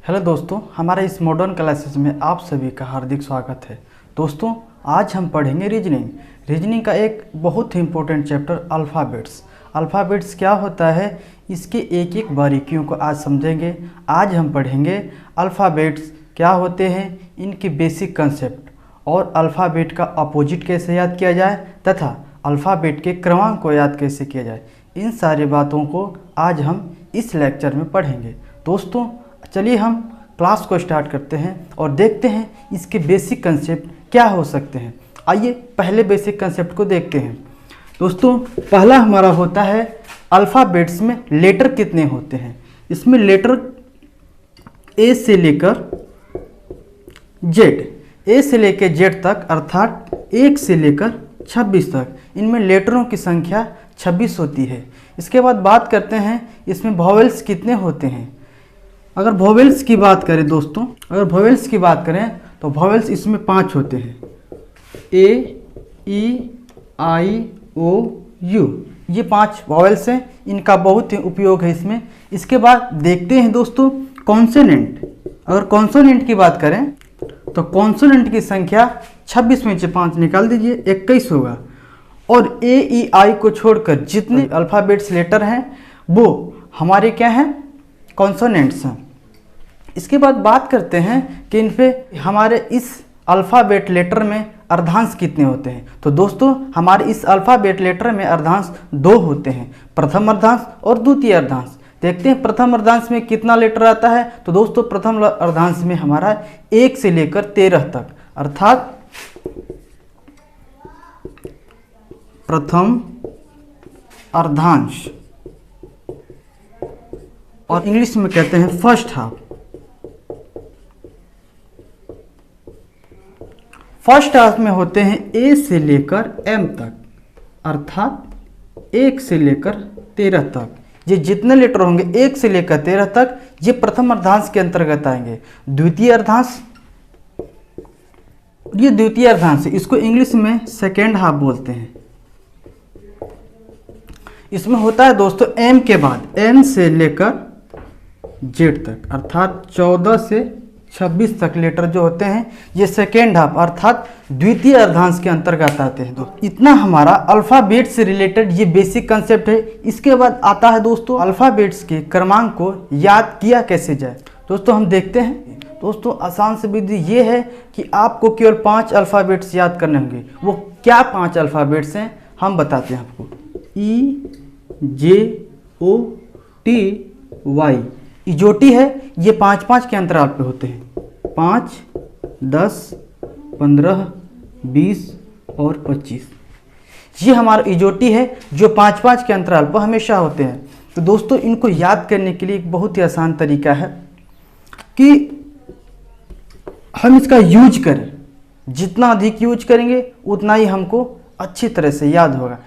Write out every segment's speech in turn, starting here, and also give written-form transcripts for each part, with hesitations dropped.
Hello दोस्तों, हमारे इस मॉडर्न क्लासेस में आप सभी का हार्दिक स्वागत है। दोस्तों, आज हम पढ़ेंगे रीजनिंग का एक बहुत ही इम्पोर्टेंट चैप्टर अल्फ़ाबेट्स क्या होता है, इसके एक एक बारीकियों को आज समझेंगे। आज हम पढ़ेंगे अल्फ़ाबेट्स क्या होते हैं, इनके बेसिक कंसेप्ट और अल्फ़ाबेट का अपोजिट कैसे याद किया जाए तथा अल्फ़ाबेट के क्रमांक को याद कैसे किया जाए। इन सारी बातों को आज हम इस लेक्चर में पढ़ेंगे। दोस्तों, चलिए हम क्लास को स्टार्ट करते हैं और देखते हैं इसके बेसिक कंसेप्ट क्या हो सकते हैं। आइए पहले बेसिक कंसेप्ट को देखते हैं। दोस्तों, पहला हमारा होता है अल्फ़ाबेट्स में लेटर कितने होते हैं। इसमें लेटर ए से लेकर जेड तक, अर्थात 1 से लेकर 26 तक, इनमें लेटरों की संख्या 26 होती है। इसके बाद बात करते हैं इसमें वॉवेल्स कितने होते हैं। अगर वॉवेल्स की बात करें दोस्तों, तो वॉवेल्स इसमें 5 होते हैं। ए, ई, आई, ओ, यू, ये 5 वॉवेल्स हैं। इनका बहुत ही उपयोग है इसमें। इसके बाद देखते हैं दोस्तों कॉन्सोनेंट। अगर कॉन्सोनेंट की बात करें तो कॉन्सोनेंट की संख्या 26 में से 5 निकाल दीजिए, 21 होगा। और ए, ई, आई को छोड़कर जितने अल्फ़ाबेट्स लेटर हैं वो हमारे क्या हैं, कॉन्सोनेंट्स हैं। इसके बाद बात करते हैं कि इन पे हमारे इस अल्फ़ाबेट लेटर में अर्धांश कितने होते हैं। तो दोस्तों, हमारे इस अल्फ़ाबेट लेटर में अर्धांश 2 होते हैं, प्रथम अर्धांश और द्वितीय अर्धांश। देखते हैं प्रथम अर्धांश में कितना लेटर आता है। तो दोस्तों, प्रथम अर्धांश में हमारा 1 से लेकर 13 तक, अर्थात प्रथम अर्धांश, और इंग्लिश में कहते हैं फर्स्ट हाफ। फर्स्ट हाफ में होते हैं ए से लेकर एम तक, अर्थात 1 से लेकर 13 तक। ये जितने लेटर होंगे 1 से लेकर 13 तक, ये प्रथम अर्धांश के अंतर्गत आएंगे। द्वितीय अर्धांश, ये द्वितीय अर्धांश है, इसको इंग्लिश में सेकेंड हाफ बोलते हैं। इसमें होता है दोस्तों एम के बाद एन से लेकर जेड तक, अर्थात 14 से 26 तक लेटर जो होते हैं ये सेकेंड हाफ अर्थात द्वितीय अर्धांश के अंतर्गत आते हैं। दोस्तों, इतना हमारा अल्फ़ाबेट से रिलेटेड ये बेसिक कंसेप्ट है। इसके बाद आता है दोस्तों अल्फ़ाबेट्स के क्रमांक को याद किया कैसे जाए। दोस्तों, हम देखते हैं। दोस्तों, आसान से विधि ये है कि आपको केवल 5 अल्फ़ाबेट्स याद करने होंगे। वो क्या 5 अल्फ़ाबेट्स हैं हम बताते हैं आपको। ई, जे, ओ, टी, वाई, इजोटी है। ये 5-5 के अंतराल पे होते हैं, 5, 10, 15, 20 और 25। ये हमारा इजोटी है जो 5-5 के अंतराल पर हमेशा होते हैं। तो दोस्तों, इनको याद करने के लिए एक बहुत ही आसान तरीका है कि हम इसका यूज करें। जितना अधिक यूज करेंगे उतना ही हमको अच्छी तरह से याद होगा।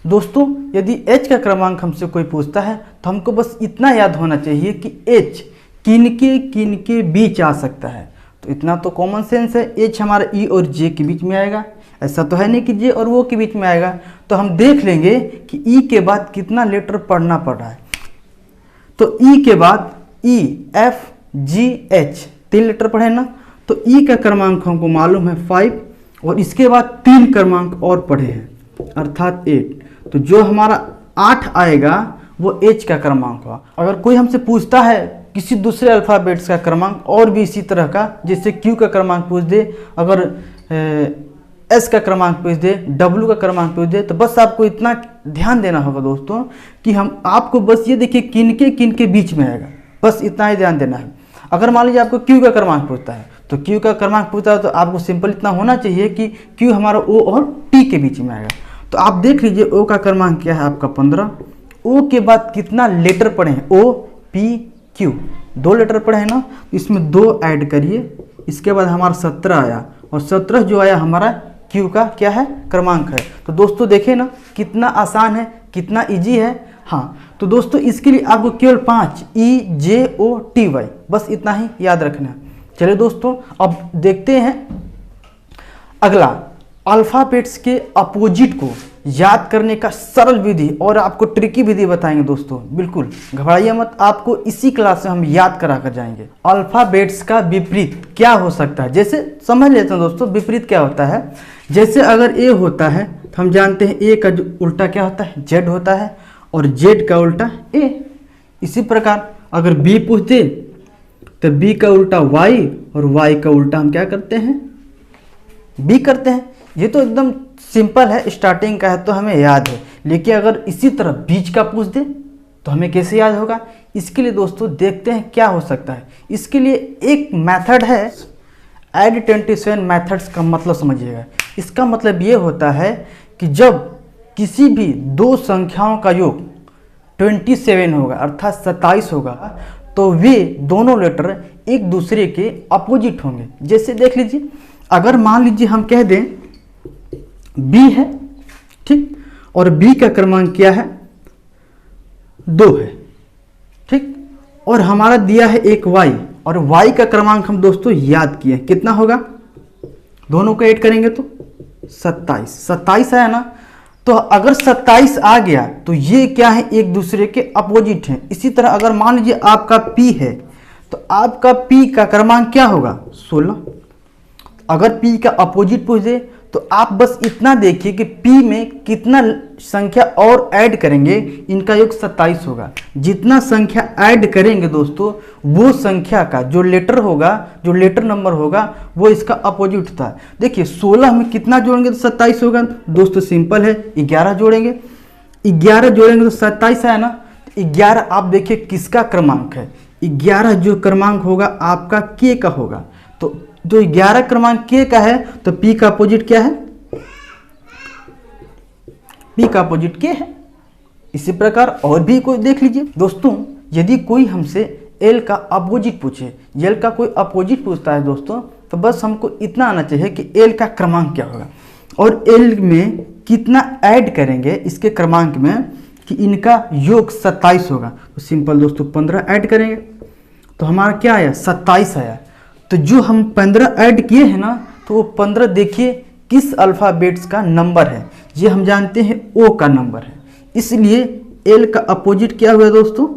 दोस्तों, यदि h का क्रमांक हमसे कोई पूछता है तो हमको बस इतना याद होना चाहिए कि h किन के बीच आ सकता है। तो इतना तो कॉमन सेंस है। h हमारा e और j के बीच में आएगा, ऐसा तो है नहीं कि j और वो के बीच में आएगा। तो हम देख लेंगे कि e के बाद कितना लेटर पढ़ना पड़ रहा है। तो e के बाद e, f, g, h 3 letter पढ़े ना। तो e का क्रमांक हमको मालूम है 5, और इसके बाद 3 क्रमांक और पढ़े हैं, अर्थात 8। तो जो हमारा 8 आएगा वो h का क्रमांक होगा। अगर कोई हमसे पूछता है किसी दूसरे अल्फ़ाबेट्स का क्रमांक और भी इसी तरह का, जैसे q का क्रमांक पूछ दे, अगर s का क्रमांक पूछ दे, w का क्रमांक पूछ दे, तो बस आपको इतना ध्यान देना होगा दोस्तों कि हम आपको बस ये देखिए किन के बीच में आएगा, बस इतना ही ध्यान देना है। अगर मान लीजिए आपको q का क्रमांक पूछता है, तो q का क्रमांक पूछता है तो आपको सिंपल इतना होना चाहिए कि q हमारा o और t के बीच में आएगा। तो आप देख लीजिए o का क्रमांक क्या है आपका 15। o के बाद कितना लेटर पढ़े हैं, o, p, q, 2 लेटर पढ़े हैं ना। इसमें 2 ऐड करिए, इसके बाद हमारा 17 आया, और 17 जो आया हमारा q का क्या है, क्रमांक है। तो दोस्तों देखिए ना कितना आसान है, कितना इजी है। हाँ, तो दोस्तों इसके लिए आपको केवल 5 e, j, o, t, y, बस इतना ही याद रखना है। चलिए दोस्तों, अब देखते हैं अगला अल्फ़ाबेट्स के अपोजिट को याद करने का सरल विधि और आपको ट्रिकी विधि बताएंगे दोस्तों। बिल्कुल घबराइए मत, आपको इसी क्लास में हम याद करा कर जाएंगे। अल्फ़ाबेट्स का विपरीत क्या हो सकता है, जैसे समझ लेते हैं दोस्तों विपरीत क्या होता है। जैसे अगर ए होता है तो हम जानते हैं ए का जो उल्टा क्या होता है, जेड होता है, और जेड का उल्टा ए। इसी प्रकार अगर बी पूछते तो बी का उल्टा वाई, और वाई का उल्टा हम क्या करते हैं, बी करते हैं। ये तो एकदम सिंपल है, स्टार्टिंग का है तो हमें याद है। लेकिन अगर इसी तरह बीच का पूछ दे तो हमें कैसे याद होगा। इसके लिए दोस्तों देखते हैं क्या हो सकता है। इसके लिए एक मेथड है, ऐड 27 मेथड्स का मतलब समझिएगा। इसका मतलब ये होता है कि जब किसी भी दो संख्याओं का योग 27 होगा अर्थात 27 होगा, तो वे दोनों लेटर एक दूसरे के अपोजिट होंगे। जैसे देख लीजिए, अगर मान लीजिए हम कह दें बी है, ठीक, और बी का क्रमांक क्या है, 2 है, ठीक, और हमारा दिया है एक वाई, और वाई का क्रमांक हम दोस्तों याद किए कितना होगा, दोनों को ऐड करेंगे तो 27 है ना। तो अगर 27 आ गया तो ये क्या है, एक दूसरे के अपोजिट हैं। इसी तरह अगर मान लीजिए आपका पी है तो आपका पी का क्रमांक क्या होगा, 16। अगर पी का अपोजिट पूछ दे तो आप बस इतना देखिए कि पी में कितना संख्या और ऐड करेंगे, इनका योग 27 होगा। जितना संख्या ऐड करेंगे दोस्तों, वो संख्या का जो लेटर होगा, जो लेटर नंबर होगा, वो इसका अपोजिट होता है। देखिए 16 में कितना जोड़ेंगे तो 27 होगा दोस्तों, सिंपल है, 11 जोड़ेंगे। 11 जोड़ेंगे तो 27 है ना। 11 आप देखिए किसका क्रमांक है, 11 जो क्रमांक होगा आपका के का होगा। तो जो 11 क्रमांक के का है तो पी का अपोजिट क्या है, पी का अपोजिट के है। इसी प्रकार और भी कोई देख लीजिए दोस्तों, यदि कोई हमसे एल का अपोजिट पूछे, एल का कोई अपोजिट पूछता है दोस्तों, तो बस हमको इतना आना चाहिए कि एल का क्रमांक क्या होगा और एल में कितना ऐड करेंगे इसके क्रमांक में कि इनका योग 27 होगा। तो सिंपल दोस्तों 15 ऐड करेंगे तो हमारा क्या आया, 27 आया। तो जो हम 15 ऐड किए हैं ना, तो वो 15 देखिए किस अल्फ़ाबेट्स का नंबर है, ये हम जानते हैं ओ का नंबर है। इसलिए एल का अपोजिट क्या हुआ दोस्तों,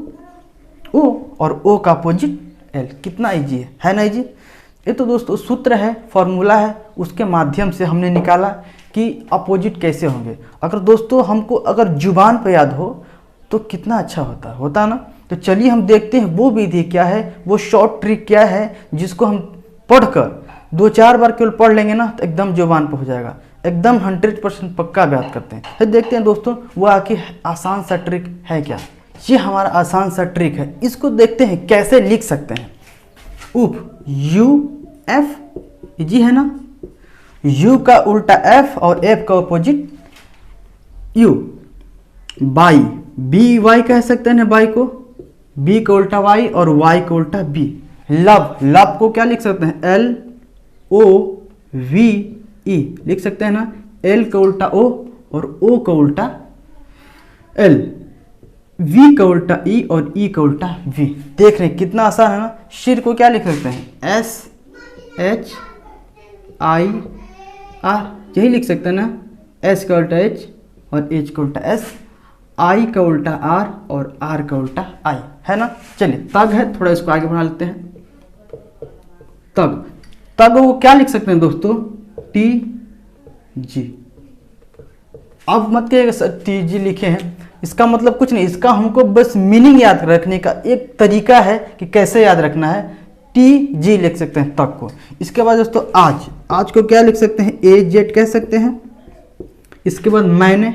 ओ, और ओ का अपोजिट एल। कितना इजी है ना इजी। ये तो दोस्तों सूत्र है, फॉर्मूला है, उसके माध्यम से हमने निकाला कि अपोजिट कैसे होंगे। अगर दोस्तों हमको अगर जुबान पर याद हो तो कितना अच्छा होता ना। तो चलिए हम देखते हैं वो विधि क्या है, वो शॉर्ट ट्रिक क्या है, जिसको हम पढ़कर 2-4 बार केवल पढ़ लेंगे ना तो एकदम जुबान पर हो जाएगा, एकदम 100% पक्का याद करते हैं। फिर देखते हैं दोस्तों वो आखिर आसान सा ट्रिक है क्या। ये हमारा आसान सा ट्रिक है, इसको देखते हैं कैसे लिख सकते हैं। उप यू एफ, इजी है ना। यू का उल्टा एफ और एफ का opposite U. By, B Y कह सकते हैं ना, बाई को, बी का उल्टा वाई और वाई का उल्टा बी। लव, लव को क्या लिख सकते हैं, एल ओ वी ई लिख सकते हैं ना। एल का उल्टा ओ और ओ का उल्टा एल, वी का उल्टा ई और ई का उल्टा वी। देख रहे हैं कितना आसान है ना। शिर को क्या लिख सकते हैं, एस एच आई आर, यही लिख सकते हैं ना। एस का उल्टा एच और एच का उल्टा एस, आई का उल्टा आर और आर का उल्टा आई, है ना। चलिए तग है, थोड़ा इसको आगे बढ़ा लेते हैं। तग, तग वो क्या लिख सकते हैं दोस्तों, टी जी। अब मत कहिएगा सर टी जी लिखे हैं, इसका मतलब कुछ नहीं, इसका हमको बस मीनिंग याद रखने का एक तरीका है कि कैसे याद रखना है। टी जी लिख सकते हैं तग को। इसके बाद दोस्तों आज, आज को क्या लिख सकते हैं, ए जेड कह सकते हैं। इसके बाद मैंने,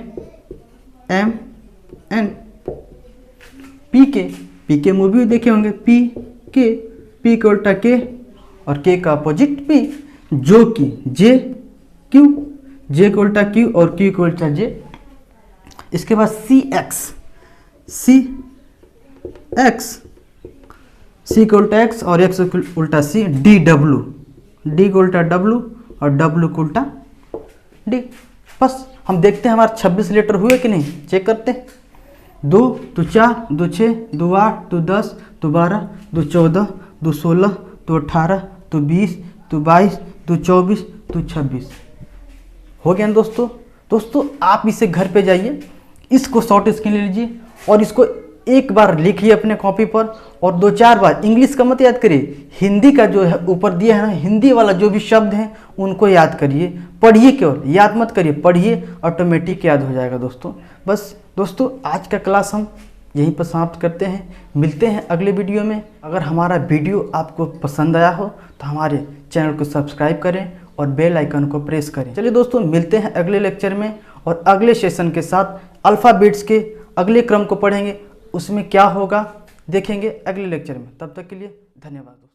एम एन। पी के मूवी देखे होंगे, पी का उल्टा के और के का अपोजिट पी। जो कि जे क्यू, जे का उल्टा क्यू और क्यू का उल्टा जे। इसके बाद सी एक्स सी का उल्टा एक्स और एक्स का उल्टा सी। डी डब्लू, डी का उल्टा डब्लू और डब्लू का उल्टा डी। बस हम देखते हैं हमारे 26 लेटर हुए कि नहीं, चेक करते हैं। 2 2 4 2 6 2 8 2 10 2 12 2 14 2 16 2 18 2 20 2 22 2 24 2 26। हो गया ना दोस्तों। दोस्तों आप इसे घर पे जाइए, इसको शॉर्ट स्क्रीन ले लीजिए और इसको एक बार लिखिए अपने कॉपी पर और 2-4 बार। इंग्लिश का मत याद करिए, हिंदी का जो है ऊपर दिया है ना, हिंदी वाला जो भी शब्द हैं उनको याद करिए। पढ़िए, केवल याद मत करिए, पढ़िए, ऑटोमेटिक याद हो जाएगा दोस्तों। बस दोस्तों आज का क्लास हम यहीं पर समाप्त करते हैं। मिलते हैं अगले वीडियो में। अगर हमारा वीडियो आपको पसंद आया हो तो हमारे चैनल को सब्सक्राइब करें और बेल आइकन को प्रेस करें। चलिए दोस्तों मिलते हैं अगले लेक्चर में और अगले सेशन के साथ अल्फ़ाबेट्स के अगले क्रम को पढ़ेंगे। उसमें क्या होगा देखेंगे अगले लेक्चर में। तब तक के लिए धन्यवाद।